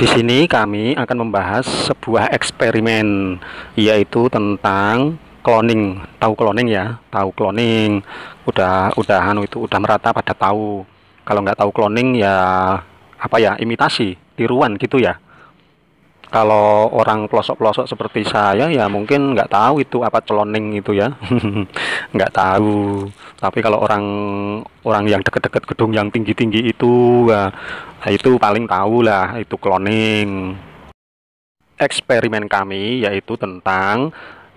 Di sini kami akan membahas sebuah eksperimen, yaitu tentang cloning. Tahu cloning ya? Tahu cloning. Udah merata pada tahu. Kalau nggak tahu cloning ya apa ya? Imitasi, tiruan gitu ya. Kalau orang pelosok-pelosok seperti saya ya mungkin nggak tahu itu apa cloning itu ya. Nggak tahu. Tapi kalau orang orang yang deket-deket gedung yang tinggi-tinggi itu ya, itu paling tahu lah itu cloning. Eksperimen kami yaitu tentang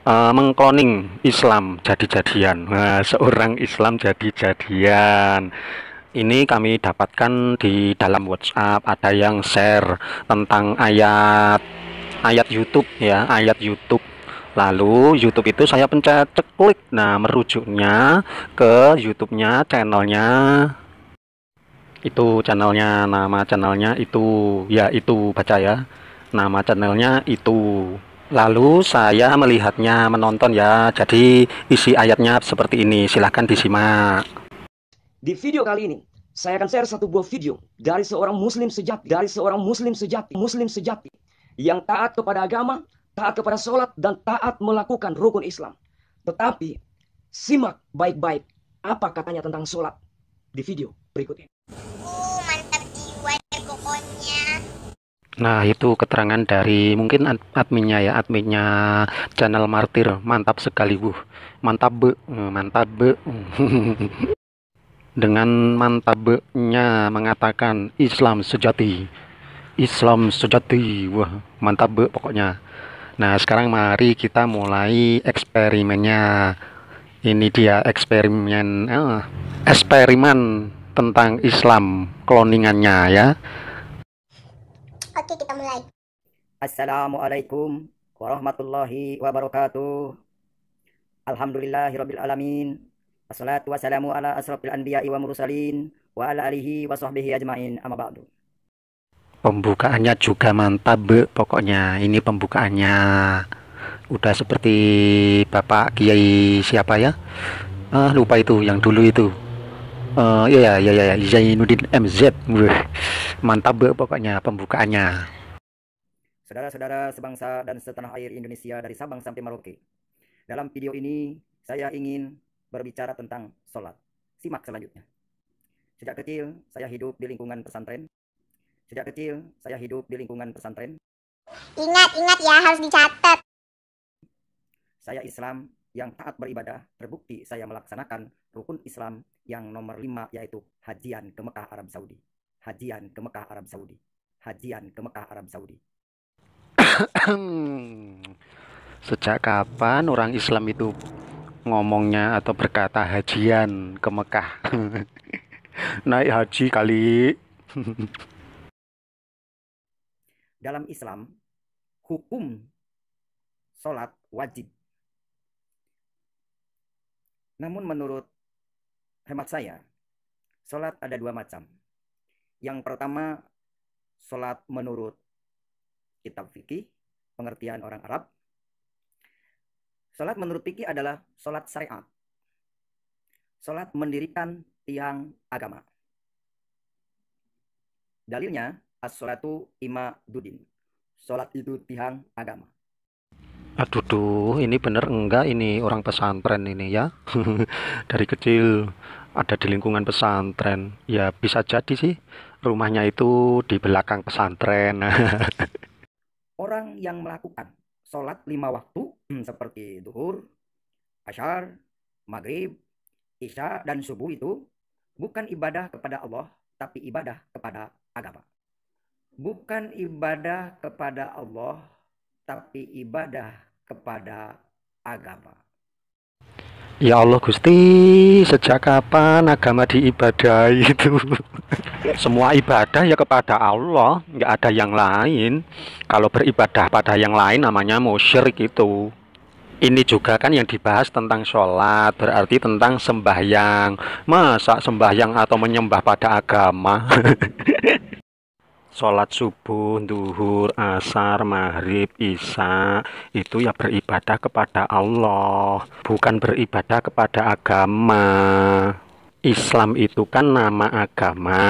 mengkloning Islam jadi-jadian. Nah, seorang Islam jadi-jadian. Ini kami dapatkan di dalam WhatsApp, ada yang share tentang ayat YouTube ya, ayat YouTube. Lalu YouTube itu saya pencet klik, nah merujuknya ke YouTube-nya, channelnya itu, channelnya, nama channelnya itu ya, itu baca ya, nama channelnya itu. Lalu saya melihatnya, menonton ya, jadi isi ayatnya seperti ini, silahkan disimak. Di video kali ini, saya akan share satu buah video dari seorang muslim sejati yang taat kepada agama, taat kepada sholat, dan taat melakukan rukun Islam. Tetapi, simak baik-baik apa katanya tentang sholat di video berikut ini. Mantap jiwa pokoknya. Nah, itu keterangan dari mungkin adminnya ya, adminnya channel Martir. Mantap sekali, mantap be. Dengan mantap-nya mengatakan Islam sejati, wah mantap be pokoknya. Nah sekarang mari kita mulai eksperimennya. Ini dia eksperimen tentang Islam cloningannya ya. Oke, kita mulai. Assalamualaikum warahmatullahi wabarakatuh. Alhamdulillahirabbil alamin. Wassalatu wassalamu ala asrofil anbiya'i wa mursalin wa ala alihi wa sahbihi ajmain, amma ba'du. Pembukaannya juga mantap be pokoknya. Ini pembukaannya udah seperti Bapak Kiai siapa ya, lupa itu yang dulu itu, ya Zainuddin MZ. Mantap be pokoknya pembukaannya. Saudara-saudara sebangsa dan setanah air Indonesia dari Sabang sampai Merauke, dalam video ini saya ingin berbicara tentang sholat. Simak selanjutnya. Sejak kecil saya hidup di lingkungan pesantren. Ingat ya, harus dicatat. Saya Islam yang taat beribadah, terbukti saya melaksanakan rukun Islam yang nomor 5, yaitu hajian ke Mekah Arab Saudi. Sejak kapan orang Islam itu ngomongnya atau berkata hajian ke Mekah? Naik haji kali. Dalam Islam, hukum sholat wajib. Namun menurut hemat saya, sholat ada dua macam. Yang pertama, sholat menurut kitab fikih, pengertian orang Arab. Sholat menurut fikih adalah sholat syariat. Sholat mendirikan tiang agama. Dalilnya, as-sholatu imaduddin. Sholat itu tiang agama. Aduh, ini bener enggak ini orang pesantren ini ya? Dari kecil ada di lingkungan pesantren. Ya bisa jadi sih rumahnya itu di belakang pesantren. Orang yang melakukan sholat 5 waktu seperti duhur, asyar, maghrib, isya, dan subuh itu bukan ibadah kepada Allah, tapi ibadah kepada agama. Bukan ibadah kepada Allah, tapi ibadah kepada agama. Ya Allah Gusti, sejak kapan agama diibadahi itu? Semua ibadah ya kepada Allah, nggak ada yang lain. Kalau beribadah pada yang lain namanya musyrik itu. Ini juga kan yang dibahas tentang sholat, berarti tentang sembahyang. Masa sembahyang atau menyembah pada agama? Sholat subuh, duhur, asar, maghrib, isya itu ya beribadah kepada Allah, bukan beribadah kepada agama. Islam itu kan nama agama.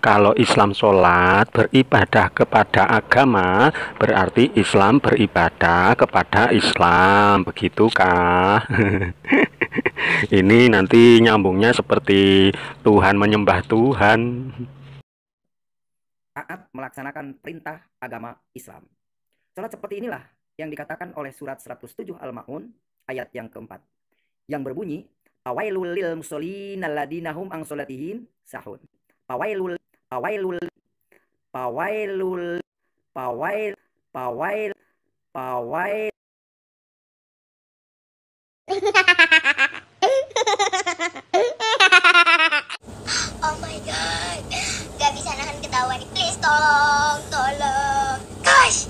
Kalau Islam sholat beribadah kepada agama, berarti Islam beribadah kepada Islam, begitukah? Ini nanti nyambungnya seperti Tuhan menyembah Tuhan. Taat melaksanakan perintah agama Islam. Sholat seperti inilah yang dikatakan oleh surat 107 Al-Ma'un ayat yang keempat, yang berbunyi, Fawailul lil musholin alladzina hum an sholatihim sahun. Fawailul fawailul fawailul fawail fawail fawail. Oh my god, gak bisa nahan ketawa nih. Please tolong, tolong. Gosh.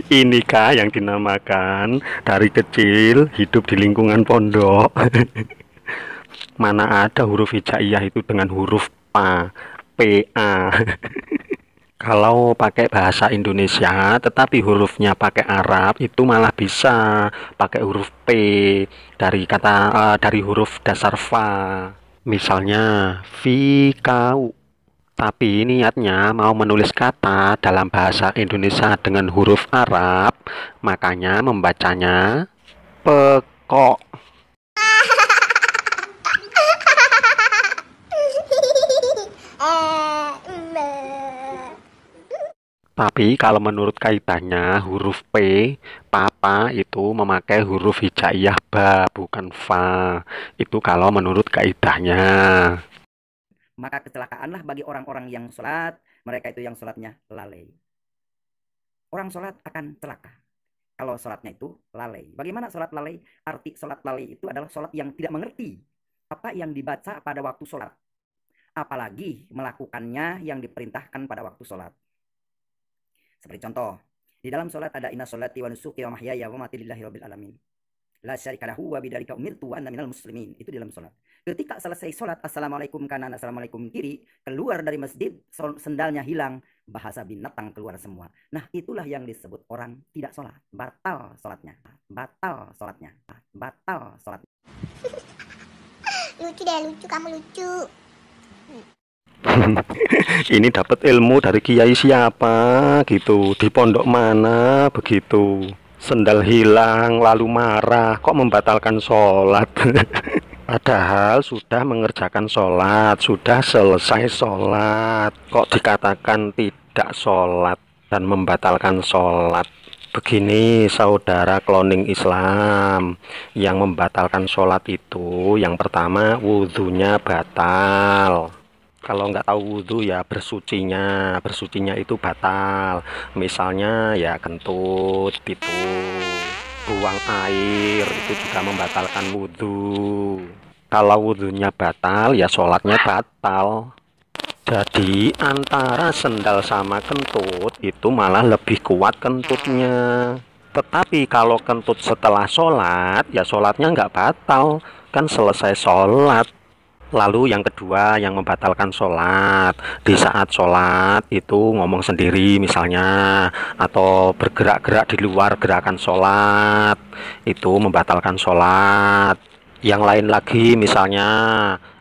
Inikah yang dinamakan dari kecil hidup di lingkungan pondok? Mana ada huruf hijaiyah itu dengan huruf PA, PA. Kalau pakai bahasa Indonesia tetapi hurufnya pakai Arab itu malah bisa pakai huruf P dari dari huruf dasar fa. Misalnya fikau. Tapi niatnya mau menulis kata dalam bahasa Indonesia dengan huruf Arab, makanya membacanya pekok. Tapi kalau menurut kaidahnya huruf P, papa itu memakai huruf hijaiyah ba, bukan fa. Itu kalau menurut kaidahnya. Maka kecelakaanlah bagi orang-orang yang sholat, mereka itu yang sholatnya lalai. Orang sholat akan celaka kalau sholatnya itu lalai. Bagaimana sholat lalai? Arti sholat lalai itu adalah sholat yang tidak mengerti apa yang dibaca pada waktu sholat, apalagi melakukannya yang diperintahkan pada waktu sholat. Seperti contoh, di dalam sholat ada inna sholati wa nusuki wa mahyaya wa mamati lillahi rabbil alamin. La syarika lahu wa bidzalika umirtu wa ana minal muslimin. Itu di dalam sholat. Ketika selesai sholat, assalamualaikum kanan, assalamualaikum kiri, keluar dari masjid, sendalnya hilang, bahasa binatang keluar semua. Nah, itulah yang disebut orang tidak sholat. Batal sholatnya. Batal sholatnya. Batal sholatnya. Lucu deh, lucu, kamu lucu. Ini dapat ilmu dari kiai siapa gitu, di pondok mana begitu. Sendal hilang lalu marah, kok membatalkan sholat. Padahal sudah mengerjakan sholat, sudah selesai sholat, kok dikatakan tidak sholat dan membatalkan sholat. Begini saudara kloning Islam, yang membatalkan sholat itu yang pertama wudhunya batal. Kalau nggak tahu wudhu ya bersucinya itu batal. Misalnya ya kentut itu, buang air itu juga membatalkan wudhu. Kalau wudhunya batal ya sholatnya batal. Jadi antara sendal sama kentut itu malah lebih kuat kentutnya. Tetapi kalau kentut setelah sholat ya sholatnya nggak batal, kan selesai sholat. Lalu yang kedua yang membatalkan sholat, di saat sholat itu ngomong sendiri misalnya, atau bergerak-gerak di luar gerakan sholat, itu membatalkan sholat. Yang lain lagi misalnya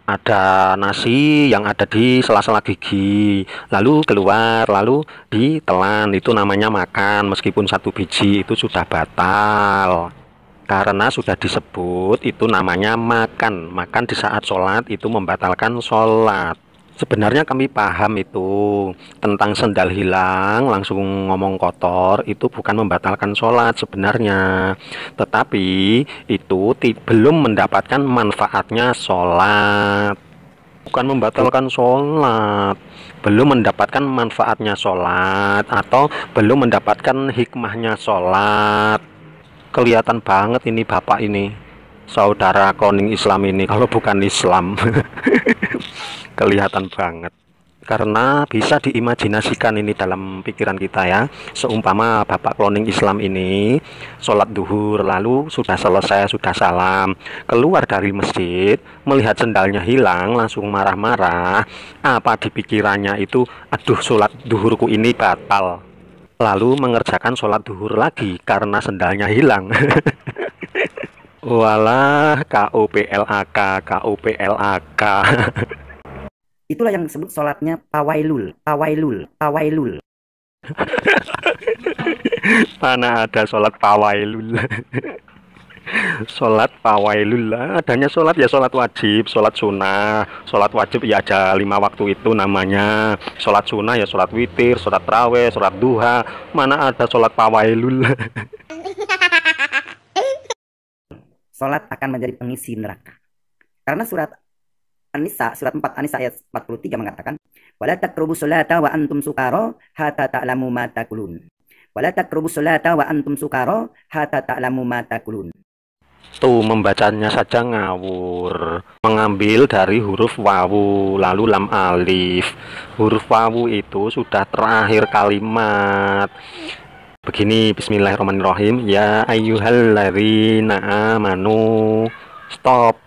ada nasi yang ada di sela-sela gigi, lalu keluar, lalu ditelan, itu namanya makan, meskipun satu biji itu sudah batal. Karena sudah disebut itu namanya makan di saat sholat itu membatalkan sholat. Sebenarnya kami paham itu tentang sendal hilang langsung ngomong kotor itu bukan membatalkan sholat sebenarnya, tetapi itu belum mendapatkan manfaatnya sholat. Bukan membatalkan sholat, belum mendapatkan manfaatnya sholat, atau belum mendapatkan hikmahnya sholat. Kelihatan banget ini bapak ini, saudara kloning Islam ini, kalau bukan Islam. Kelihatan banget. Karena bisa diimajinasikan ini dalam pikiran kita ya. Seumpama bapak cloning Islam ini sholat duhur, lalu sudah selesai, sudah salam, keluar dari masjid, melihat sendalnya hilang, langsung marah-marah. Apa di pikirannya itu, aduh sholat duhurku ini batal. Lalu mengerjakan sholat duhur lagi karena sendalnya hilang. Walah, KOPLAK, KOPLAK. Itulah yang disebut sholatnya pawailul, pawailul, pawailul. Mana ada sholat pawailul. Sholat pawailul lah. Adanya sholat ya sholat wajib, sholat sunnah. Sholat wajib ya ada 5 waktu itu namanya. Sholat sunnah ya sholat witir, sholat raweh, sholat duha. Mana ada sholat pawailul. Sholat akan menjadi pengisi neraka. Karena surat An-Nisa, surat 4 An-Nisa ayat 43 mengatakan, "Wala taqrabus sholata wa antum sukara hatta ta'lamu ma taqulun." Wala taqrabus sholata wa antum sukara hatta ta'lamu ma taqulun. Tuh membacanya saja ngawur. Mengambil dari huruf wawu lalu lam alif. Huruf wawu itu sudah terakhir kalimat. Begini, bismillahirrahmanirrahim. Ya ayyuhalladzina amanu. Stop.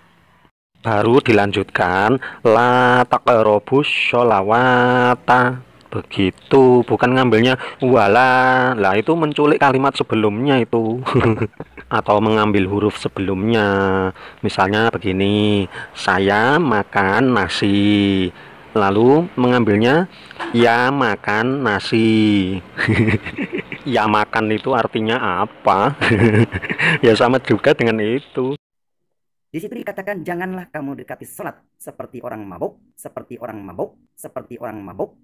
Baru dilanjutkan la taqrabus sholawata. Begitu, bukan ngambilnya wala. Lah itu menculik kalimat sebelumnya itu. Atau mengambil huruf sebelumnya. Misalnya begini, saya makan nasi. Lalu mengambilnya ya makan nasi. Ya makan itu artinya apa? Ya sama juga dengan itu. Di situ dikatakan, janganlah kamu dekati sholat seperti orang mabuk, seperti orang mabuk, seperti orang mabuk.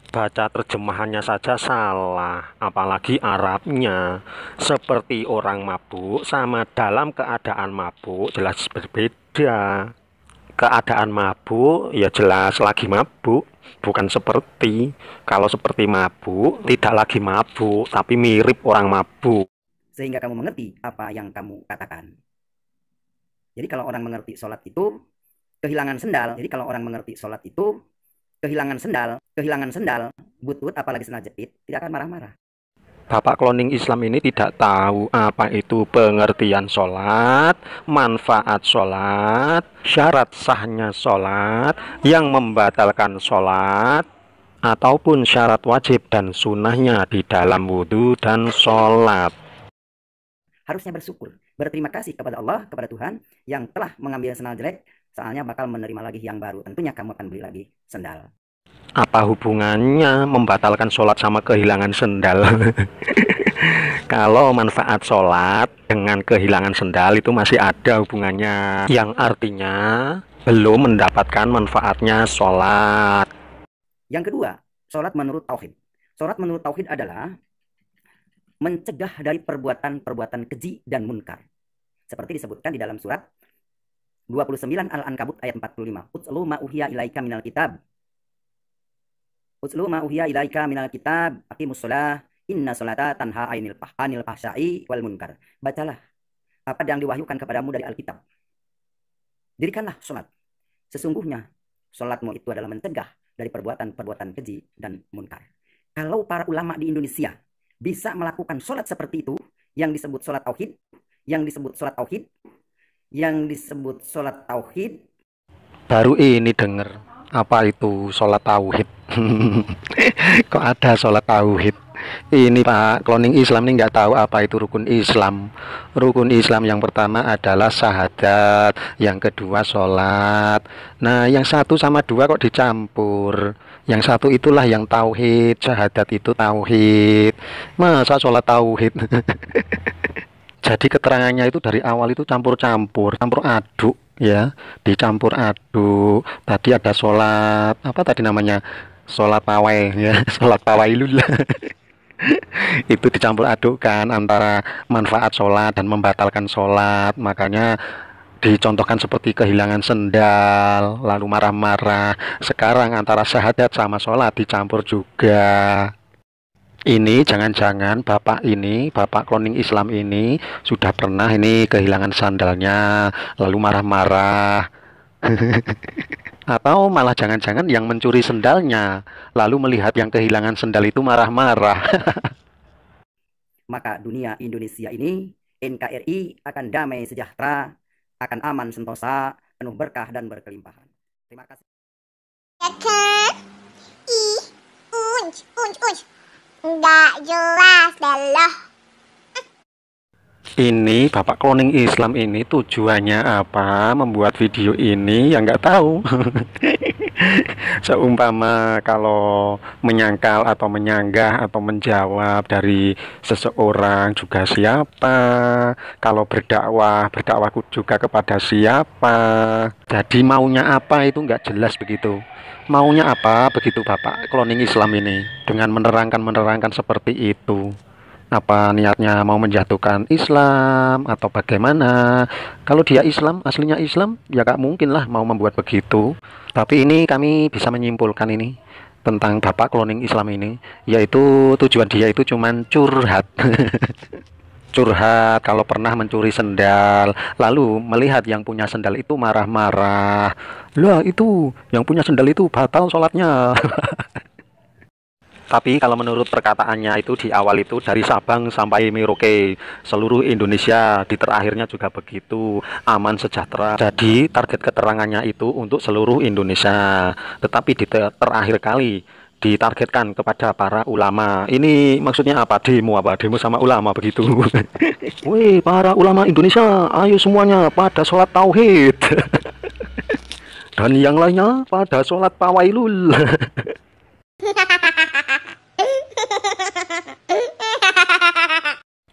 Baca terjemahannya saja salah, apalagi Arabnya. Seperti orang mabuk sama dalam keadaan mabuk jelas berbeda. Keadaan mabuk ya jelas lagi mabuk, bukan seperti. Kalau seperti mabuk tidak lagi mabuk, tapi mirip orang mabuk. Sehingga kamu mengerti apa yang kamu katakan. Jadi kalau orang mengerti sholat itu kehilangan sendal. Jadi kalau orang mengerti sholat itu kehilangan sendal, butut apalagi sendal jepit, tidak akan marah-marah. Bapak cloning Islam ini tidak tahu apa itu pengertian sholat, manfaat sholat, syarat sahnya sholat, yang membatalkan sholat, ataupun syarat wajib dan sunnahnya di dalam wudhu dan sholat. Harusnya bersyukur, berterima kasih kepada Allah, kepada Tuhan yang telah mengambil sendal jelek, soalnya bakal menerima lagi yang baru. Tentunya kamu akan beli lagi sendal. Apa hubungannya membatalkan sholat sama kehilangan sendal? Kalau manfaat sholat dengan kehilangan sendal itu masih ada hubungannya, yang artinya belum mendapatkan manfaatnya sholat. Yang kedua, sholat menurut tauhid. Sholat menurut tauhid adalah mencegah dari perbuatan-perbuatan keji dan munkar. Seperti disebutkan di dalam surat 29 Al-Ankabut ayat 45. Utslu ma uhiya ilaika minal kitab. Utslu ma uhiya ilaika minal kitab, aqimus shalah, inna sholata tanha anil fahsya'i wal munkar. Bacalah apa yang diwahyukan kepadamu dari Alkitab. Dirikanlah sholat. Sesungguhnya sholatmu itu adalah mencegah dari perbuatan-perbuatan keji dan munkar. Kalau para ulama di Indonesia bisa melakukan sholat seperti itu, yang disebut sholat tauhid, Baru ini denger apa itu sholat tauhid. Kok ada sholat tauhid? Ini Pak cloning Islam ini nggak tahu apa itu rukun Islam. Rukun Islam yang pertama adalah syahadat, yang kedua sholat. Nah yang satu sama dua kok dicampur. Yang satu itulah yang tauhid, syahadat itu tauhid. Masa sholat tauhid? Jadi keterangannya itu dari awal itu campur aduk ya, dicampur aduk. Tadi ada sholat, apa tadi namanya? Sholat pawai ya, sholat pawailul. Itu dicampur adukkan antara manfaat sholat dan membatalkan sholat. Makanya dicontohkan seperti kehilangan sendal, lalu marah-marah. Sekarang antara syahadat sama sholat dicampur juga. Ini jangan-jangan bapak cloning Islam ini sudah pernah ini kehilangan sandalnya, lalu marah-marah. Atau malah jangan-jangan yang mencuri sendalnya, lalu melihat yang kehilangan sendal itu marah-marah. Maka dunia Indonesia ini, NKRI akan damai sejahtera, akan aman sentosa, penuh berkah dan berkelimpahan. Terima kasih. Ya kan? Ih, unj. Nggak jelas dah loh. Ini Bapak Kloning Islam ini tujuannya apa membuat video ini ya nggak tahu. Seumpama kalau menyangkal atau menyanggah atau menjawab dari seseorang juga siapa, kalau berdakwah juga kepada siapa. Jadi maunya apa itu nggak jelas begitu. Maunya apa begitu Bapak Kloning Islam ini dengan menerangkan seperti itu. Apa niatnya mau menjatuhkan Islam atau bagaimana? Kalau dia Islam, aslinya Islam, ya gak mungkin lah mau membuat begitu. Tapi ini kami bisa menyimpulkan ini tentang Bapak Kloning Islam ini, yaitu tujuan dia itu cuman curhat. Curhat kalau pernah mencuri sendal, lalu melihat yang punya sendal itu marah-marah. Lah itu, yang punya sendal itu batal sholatnya. Tapi kalau menurut perkataannya itu di awal itu dari Sabang sampai Merauke, seluruh Indonesia, di terakhirnya juga begitu, aman sejahtera. Jadi target keterangannya itu untuk seluruh Indonesia. Tetapi di terakhir kali ditargetkan kepada para ulama. Ini maksudnya apa? Demo sama ulama begitu. Wih, para ulama Indonesia, ayo semuanya pada sholat tauhid. Dan yang lainnya pada sholat pawailul.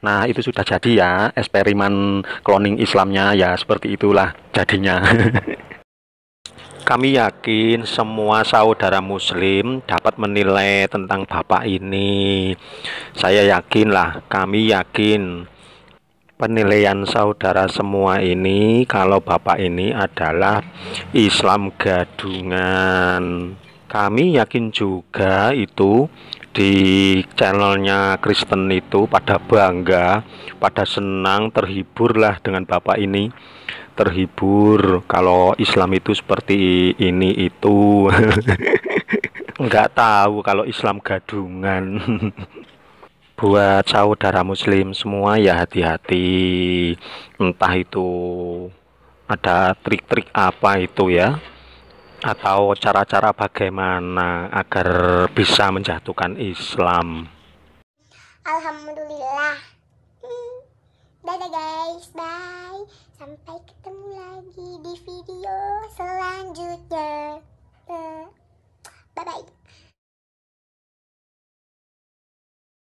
Nah itu sudah jadi ya eksperimen kloning Islamnya ya seperti itulah jadinya. Kami yakin semua saudara muslim dapat menilai tentang Bapak ini. Saya yakin lah, kami yakin penilaian saudara semua ini kalau Bapak ini adalah Islam gadungan. Kami yakin juga itu di channelnya Kristen itu pada bangga, pada senang, terhibur lah dengan Bapak ini. Terhibur kalau Islam itu seperti ini itu. Nggak tahu kalau Islam gadungan. Buat saudara muslim semua ya hati-hati. Entah itu ada trik-trik apa itu ya, atau cara-cara bagaimana agar bisa menjatuhkan Islam. Alhamdulillah. Dadah guys, bye. Sampai ketemu lagi di video selanjutnya.